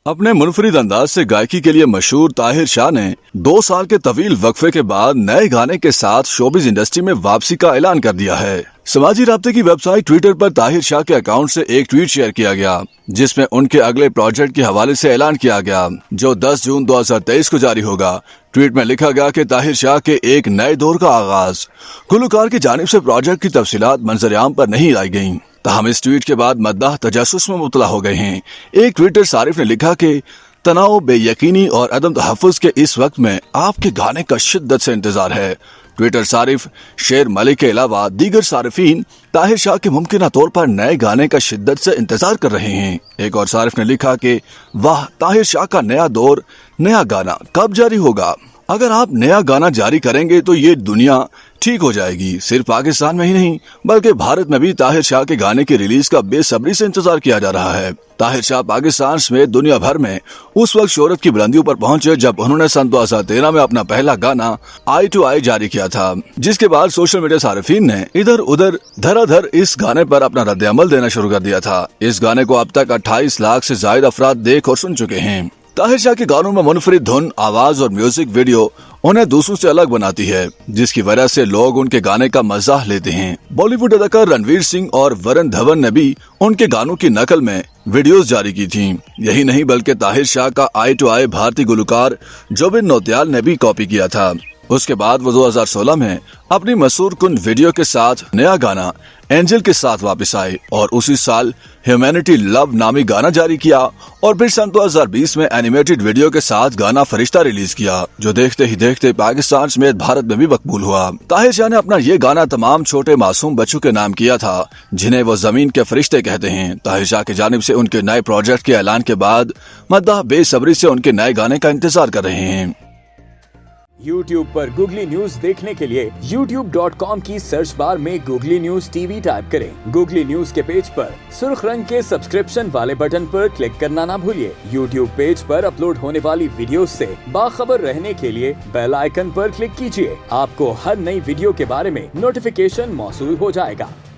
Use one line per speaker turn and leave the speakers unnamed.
अपने मुनफरिद अंदाज से गायकी के लिए मशहूर ताहिर शाह ने 2 साल के तवील वक्फे के बाद नए गाने के साथ शोबिज इंडस्ट्री में वापसी का ऐलान कर दिया है। समाजी राब्ते की वेबसाइट ट्विटर पर ताहिर शाह के अकाउंट से एक ट्वीट शेयर किया गया जिसमें उनके अगले प्रोजेक्ट के हवाले से ऐलान किया गया जो 10 जून 2023 को जारी होगा। ट्वीट में लिखा गया कि ताहिर शाह के एक नए दौर का आगाज। गुलकार की जानिब से प्रोजेक्ट की तफसीलात मंजर-ए-आम पर नहीं लाई गयी। ताहम इस ट्वीट के बाद मद्दाह तजासुस में मुब्तला हो गए हैं। एक ट्विटर सारिफ ने लिखा कि तनाव, बेयकीनी और अदम तहफ़्फ़ुज़ के इस वक्त में आपके गाने का शिद्दत से इंतजार है। ट्विटर सारिफ शेर मलिक के अलावा दीगर सारिफीन ताहिर शाह के मुमकिन तौर पर नए गाने का शिद्दत से इंतजार कर रहे हैं। एक और सारिफ ने लिखा कि वाह, ताहिर शाह का नया दौर, नया गाना कब जारी होगा? अगर आप नया गाना जारी करेंगे तो ये दुनिया ठीक हो जाएगी। सिर्फ पाकिस्तान में ही नहीं बल्कि भारत में भी ताहिर शाह के गाने की रिलीज का बेसब्री से इंतजार किया जा रहा है। ताहिर शाह पाकिस्तान समेत दुनिया भर में उस वक्त शोहरत की बुलंदियों पर पहुंचे जब उन्होंने सन 2013 में अपना पहला गाना आई टू आई जारी किया था, जिसके बाद सोशल मीडिया सारिफीन ने इधर उधर धराधर इस गाने पर अपना रद्द-ए-अमल देना शुरू कर दिया था। इस गाने को अब तक 28 लाख से ज्यादा अफराद देख और सुन चुके हैं। ताहिर शाह के गानों में मुनफरिद धुन, आवाज और म्यूजिक वीडियो उन्हें दूसरों से अलग बनाती है, जिसकी वजह से लोग उनके गाने का मजा लेते हैं। बॉलीवुड अदाकार रणवीर सिंह और वरुण धवन ने भी उनके गानों की नकल में वीडियोस जारी की थी। यही नहीं बल्कि ताहिर शाह का आई टू आई भारतीय गुलकार जुबिन नौटियाल ने भी कॉपी किया था। उसके बाद वो 2016 में अपनी मशहूर कुन वीडियो के साथ नया गाना एंजल के साथ वापस आए और उसी साल ह्यूमैनिटी लव नामी गाना जारी किया और फिर सन 2020 में एनिमेटेड वीडियो के साथ गाना फरिश्ता रिलीज किया, जो देखते ही देखते पाकिस्तान समेत भारत में भी मकबूल हुआ। ताहिर शाह ने अपना ये गाना तमाम छोटे मासूम बच्चों के नाम किया था जिन्हें वो जमीन के फरिश्ते कहते हैं। ताहिर शाह की जानिब से उनके नए प्रोजेक्ट के ऐलान के बाद मद्दाह बेसब्री से उनके नए गाने का इंतजार कर रहे हैं।
YouTube पर गूगली न्यूज देखने के लिए youtube.com की सर्च बार में गूगली न्यूज टीवी टाइप करें। गूगली न्यूज के पेज पर सुर्ख रंग के सब्सक्रिप्शन वाले बटन पर क्लिक करना ना भूलिए। YouTube पेज पर अपलोड होने वाली वीडियोस से बाखबर रहने के लिए बेल आइकन पर क्लिक कीजिए। आपको हर नई वीडियो के बारे में नोटिफिकेशन मौसूल हो जाएगा।